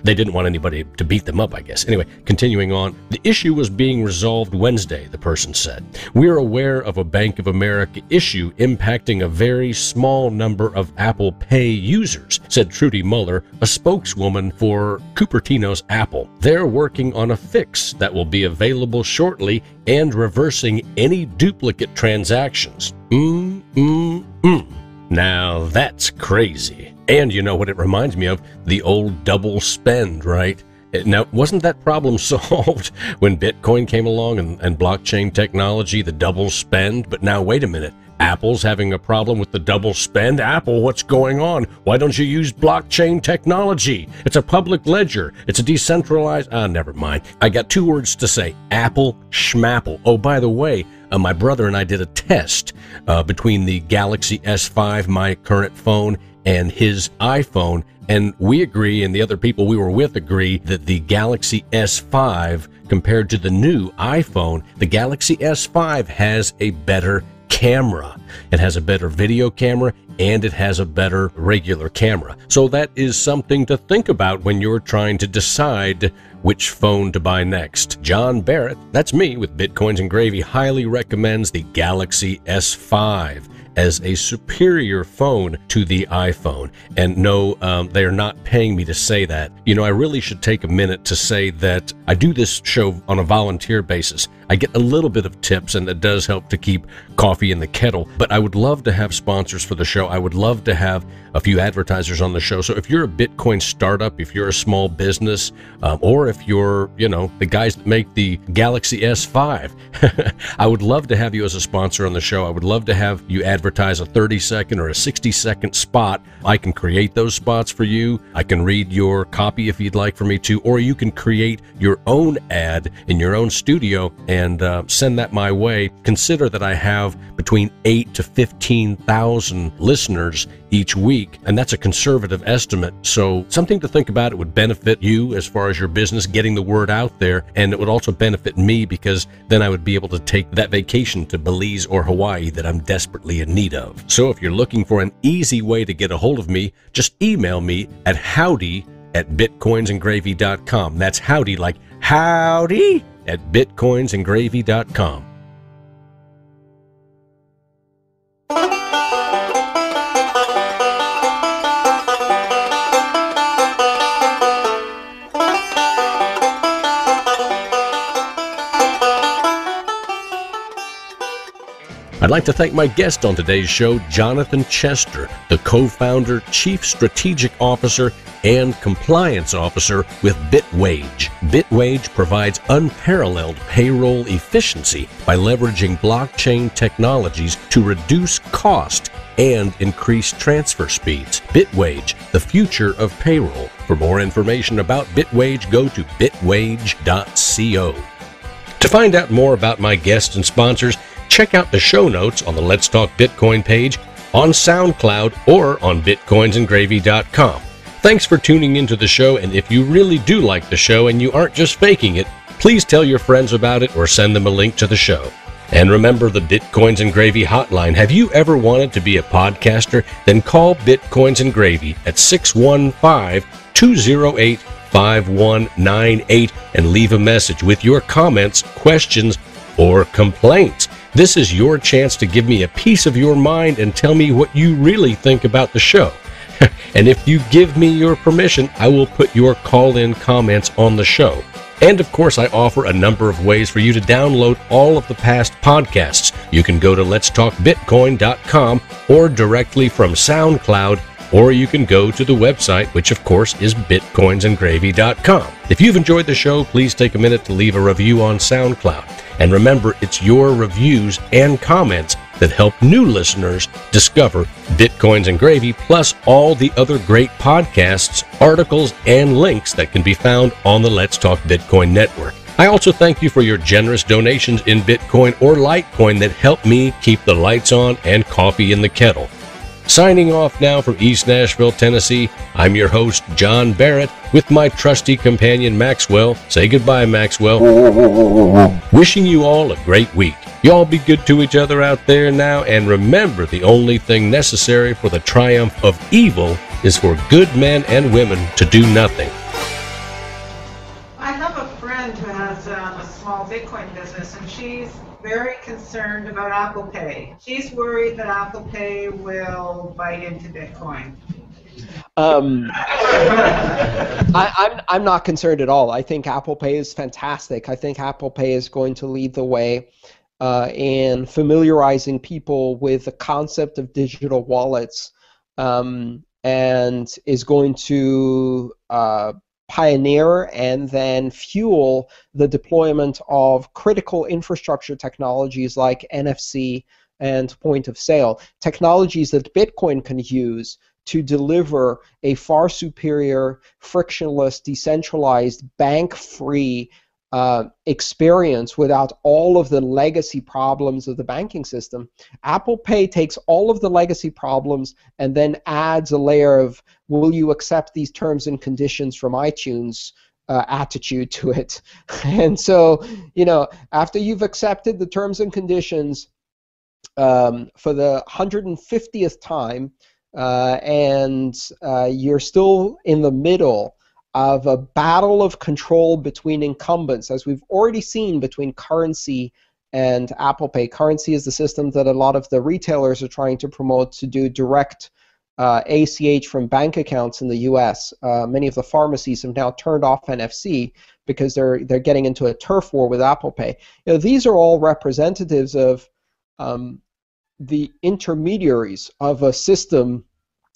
They didn't want anybody to beat them up, I guess. Anyway, continuing on, the issue was being resolved Wednesday, the person said. "We're aware of a Bank of America issue impacting a very small number of Apple Pay users," said Trudy Muller, a spokeswoman for Cupertino's Apple. "They're working on a fix that will be available shortly and reversing any duplicate transactions." Now that's crazy. And you know what it reminds me of? The old double spend, right? Now, wasn't that problem solved when Bitcoin came along and blockchain technology, the double spend? But now, wait a minute. Apple's having a problem with the double spend? Apple, what's going on? Why don't you use blockchain technology? It's a public ledger. It's a decentralized... never mind. I got two words to say. Apple schmapple. Oh, by the way, my brother and I did a test between the Galaxy S5, my current phone, and his iPhone, and we agree, and the other people we were with agree, that the Galaxy S5 compared to the new iPhone, the Galaxy S5 has a better camera. It has a better video camera, and it has a better regular camera. So that is something to think about when you're trying to decide which phone to buy next. John Barrett, that's me with Bitcoins and Gravy, highly recommends the Galaxy S5 as a superior phone to the iPhone. And no, they are not paying me to say that. You know, I really should take a minute to say that I do this show on a volunteer basis. I get a little bit of tips, and it does help to keep coffee in the kettle. But I would love to have sponsors for the show. I would love to have a few advertisers on the show. So if you're a Bitcoin startup, if you're a small business, or if you're, the guys that make the Galaxy S5, I would love to have you as a sponsor on the show. I would love to have you advertise a 30-second or a 60-second spot. I can create those spots for you. I can read your copy if you'd like for me to, or you can create your own ad in your own studio and send that my way. Consider that I have between 8 to 15,000 listeners each week, and that's a conservative estimate. So something to think about. It would benefit you as far as your business getting the word out there, and it would also benefit me because then I would be able to take that vacation to Belize or Hawaii that I'm desperately in need of. So if you're looking for an easy way to get a hold of me, just email me at howdy@bitcoinsandgravy.com. That's howdy like howdy at bitcoinsandgravy.com. I'd like to thank my guest on today's show, Jonathan Chester, the co-founder, chief strategic officer, and compliance officer with BitWage. BitWage provides unparalleled payroll efficiency by leveraging blockchain technologies to reduce cost and increase transfer speeds. BitWage, the future of payroll. For more information about BitWage, go to bitwage.co. To find out more about my guests and sponsors, check out the show notes on the Let's Talk Bitcoin page, on SoundCloud, or on bitcoinsandgravy.com. Thanks for tuning into the show, and if you really do like the show and you aren't just faking it, please tell your friends about it or send them a link to the show. And remember the Bitcoins and Gravy hotline. Have you ever wanted to be a podcaster? Then call Bitcoins and Gravy at 615-208-5198 and leave a message with your comments, questions, or complaints. This is your chance to give me a piece of your mind and tell me what you really think about the show. And if you give me your permission, I will put your call-in comments on the show. And of course, I offer a number of ways for you to download all of the past podcasts. You can go to letstalkbitcoin.com or directly from SoundCloud, or you can go to the website, which of course is bitcoinsandgravy.com. If you've enjoyed the show, please take a minute to leave a review on SoundCloud. And remember, it's your reviews and comments that help new listeners discover Bitcoins and Gravy, plus all the other great podcasts, articles, and links that can be found on the Let's Talk Bitcoin network. I also thank you for your generous donations in Bitcoin or Litecoin that help me keep the lights on and coffee in the kettle. Signing off now from East Nashville, Tennessee, I'm your host, John Barrett, with my trusty companion, Maxwell. Say goodbye, Maxwell. Wishing you all a great week. You all be good to each other out there now, and remember, the only thing necessary for the triumph of evil is for good men and women to do nothing. I have a friend who has a small Bitcoin business, and she's very concerned about Apple Pay. She's worried that Apple Pay will bite into Bitcoin. I'm not concerned at all. I think Apple Pay is fantastic. I think Apple Pay is going to lead the way in familiarizing people with the concept of digital wallets, and is going to pioneer and then fuel the deployment of critical infrastructure technologies like NFC and point of sale, technologies that Bitcoin can use to deliver a far superior, frictionless, decentralized, bank-free experience without all of the legacy problems of the banking system. Apple Pay takes all of the legacy problems and then adds a layer of, will you accept these terms and conditions from iTunes attitude to it. And so, after you've accepted the terms and conditions for the 150th time, and you're still in the middle of a battle of control between incumbents, as we've already seen between Currency and Apple Pay. Currency is the system that a lot of the retailers are trying to promote to do direct ACH from bank accounts in the U.S. Many of the pharmacies have now turned off NFC because they're getting into a turf war with Apple Pay. These are all representatives of the intermediaries of a system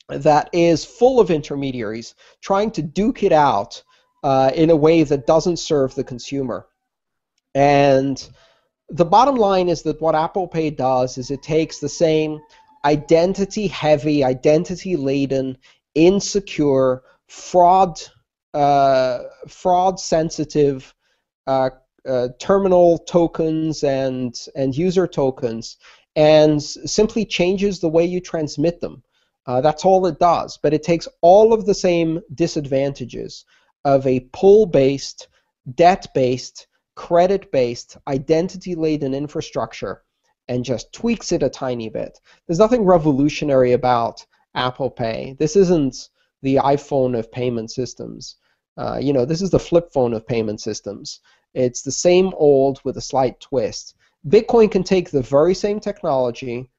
that is full of intermediaries trying to duke it out in a way that doesn't serve the consumer. And the bottom line is that what Apple Pay does is it takes the same identity-heavy, identity-laden, insecure, fraud-sensitive terminal tokens and user tokens and simply changes the way you transmit them. That's all it does. But it takes all of the same disadvantages of a pull-based, debt-based, credit-based, identity-laden infrastructure and just tweaks it a tiny bit. There's nothing revolutionary about Apple Pay. This isn't the iPhone of payment systems. This is the flip phone of payment systems. It's the same old with a slight twist. Bitcoin can take the very same technology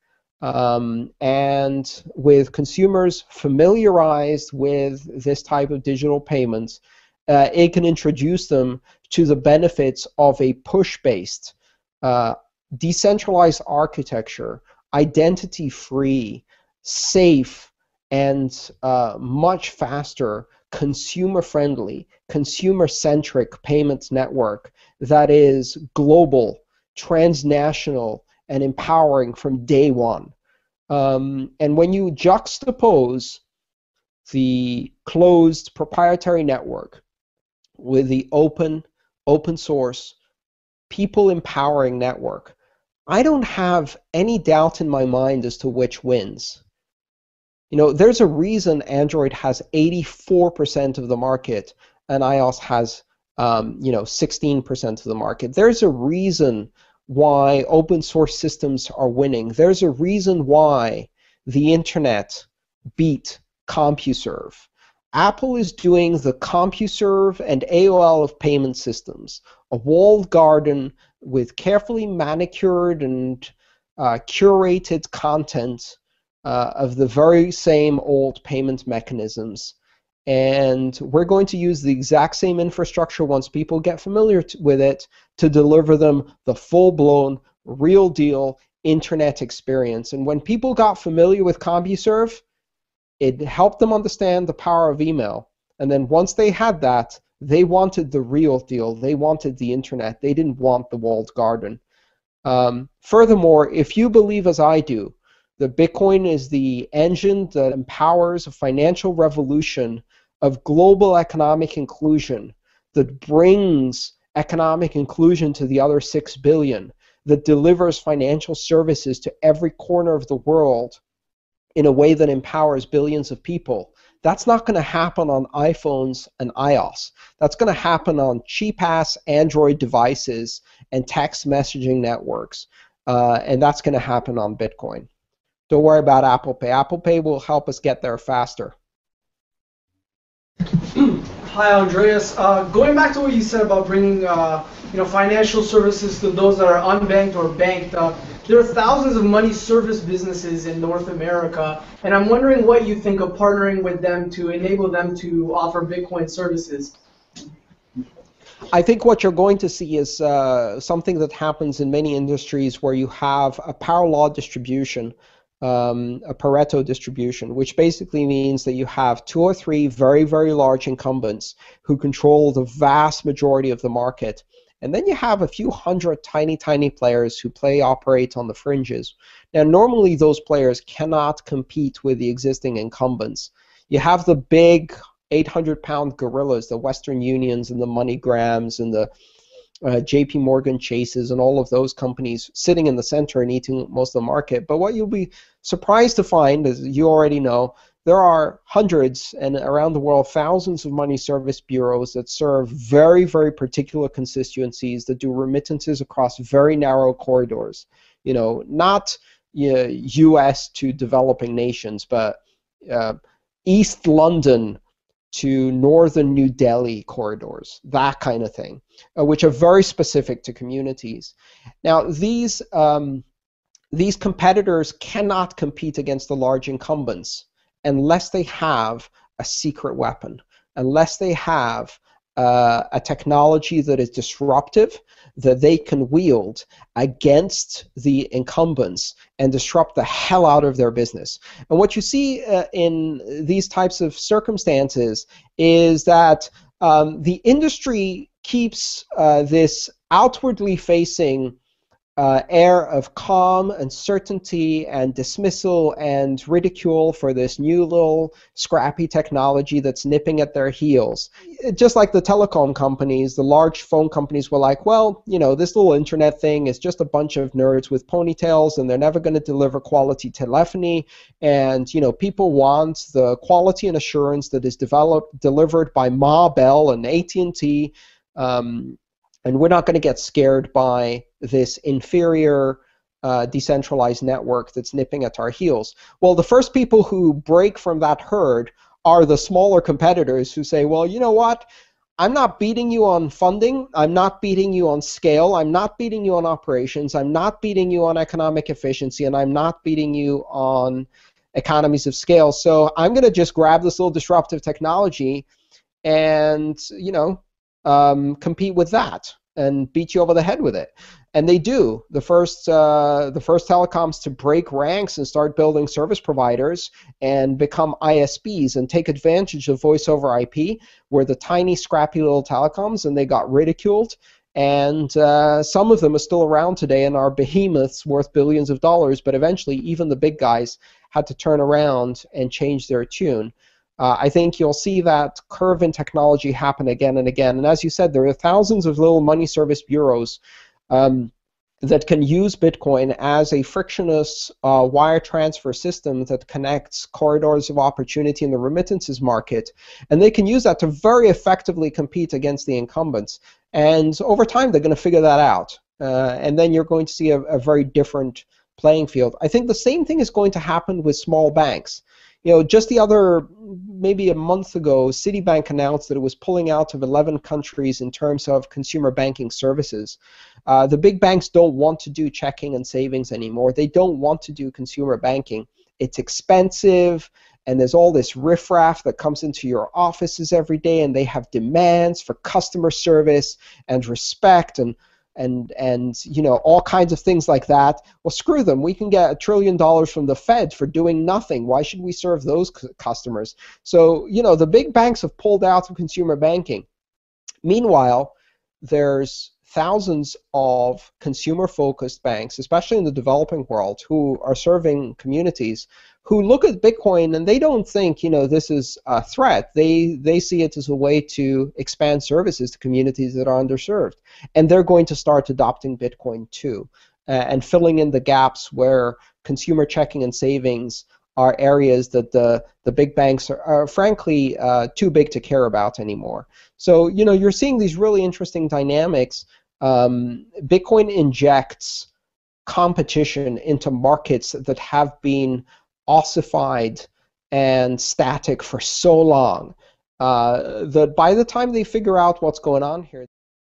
and with consumers familiarized with this type of digital payments, it can introduce them to the benefits of a push-based, decentralized architecture, identity-free, safe, and much faster, consumer-friendly, consumer-centric payments network that is global, transnational, and empowering from day one. And when you juxtapose the closed proprietary network with the open source, people empowering network, I don't have any doubt in my mind as to which wins. There's a reason Android has 84% of the market and iOS has 16% of the market. There's a reason why open source systems are winning. There's a reason why the internet beat CompuServe. Apple is doing the CompuServe and AOL of payment systems, a walled garden with carefully manicured and curated content of the very same old payment mechanisms. And we're going to use the exact same infrastructure once people get familiar with it to deliver them the full-blown, real-deal internet experience. And when people got familiar with CompuServe, it helped them understand the power of email. And then once they had that, they wanted the real deal. They wanted the internet. They didn't want the walled garden. Furthermore, if you believe as I do, that Bitcoin is the engine that empowers a financial revolution of global economic inclusion, that brings economic inclusion to the other 6 billion, that delivers financial services to every corner of the world in a way that empowers billions of people. That's not going to happen on iPhones and iOS. That's going to happen on cheap-ass Android devices and text messaging networks. And that's going to happen on Bitcoin. Don't worry about Apple Pay. Apple Pay will help us get there faster. Hi, Andreas. Going back to what you said about bringing financial services to those that are unbanked or banked, there are thousands of money service businesses in North America, and I'm wondering what you think of partnering with them to enable them to offer Bitcoin services. I think what you're going to see is something that happens in many industries where you have a power law distribution, a Pareto distribution, which basically means that you have 2 or 3 very, very large incumbents who control the vast majority of the market. And then you have a few hundred tiny, tiny players who operate on the fringes. Now, normally those players cannot compete with the existing incumbents. You have the big 800-pound gorillas, the Western Unions and the MoneyGrams and the JP Morgan Chases and all of those companies sitting in the center and eating most of the market. But what you'll be surprised to find, as you already know, there are hundreds and around the world thousands of money service bureaus that serve very, very particular constituencies that do remittances across very narrow corridors. Not U.S. to developing nations, but East London to northern New Delhi corridors, that kind of thing, which are very specific to communities. Now, these competitors cannot compete against the large incumbents. unless they have a secret weapon, unless they have a technology that is disruptive, that they can wield against the incumbents and disrupt the hell out of their business. And what you see in these types of circumstances is that the industry keeps this outwardly facing air of calm and certainty and dismissal and ridicule for this new little scrappy technology that's nipping at their heels. Just like the telecom companies, the large phone companies were like, well, you know, this little internet thing is just a bunch of nerds with ponytails and they're never going to deliver quality telephony, and, you know, people want the quality and assurance that is delivered by Ma Bell and AT&T, and we're not going to get scared by this inferior decentralized network that's nipping at our heels. Well, the first people who break from that herd are the smaller competitors who say, well, you know what? I'm not beating you on funding. I'm not beating you on scale. I'm not beating you on operations. I'm not beating you on economic efficiency. And I'm not beating you on economies of scale. So I'm going to just grab this little disruptive technology and, you know, compete with that and beat you over the head with it. And they do. The first telecoms to break ranks and start building service providers and become ISPs and take advantage of voice over IP were the tiny, scrappy little telecoms, and they got ridiculed. And some of them are still around today and are behemoths worth billions of dollars, but eventually even the big guys had to turn around and change their tune. I think you'll see that curve in technology happen again and again. And as you said, there are thousands of little money service bureaus that can use Bitcoin as a frictionless wire transfer system that connects corridors of opportunity in the remittances market. And they can use that to very effectively compete against the incumbents. And over time, they're going to figure that out. And then you're going to see a very different playing field. I think the same thing is going to happen with small banks. You know, just maybe a month ago, Citibank announced that it was pulling out of 11 countries in terms of consumer banking services. The big banks don't want to do checking and savings anymore. They don't want to do consumer banking. It's expensive, and there's all this riffraff that comes into your offices every day, and they have demands for customer service and respect and you know, all kinds of things like that. Well, screw them. We can get $1 trillion from the Fed for doing nothing. Why should we serve those customers? So, you know, the big banks have pulled out of consumer banking. Meanwhile, there's thousands of consumer-focused banks, especially in the developing world, who are serving communities, who look at Bitcoin and they don't think, you know, this is a threat. They see it as a way to expand services to communities that are underserved. And they're going to start adopting Bitcoin too, and filling in the gaps where consumer checking and savings are areas that the big banks are frankly too big to care about anymore. So, you know, you're seeing these really interesting dynamics. Bitcoin injects competition into markets that have been ossified and static for so long that by the time they figure out what's going on here,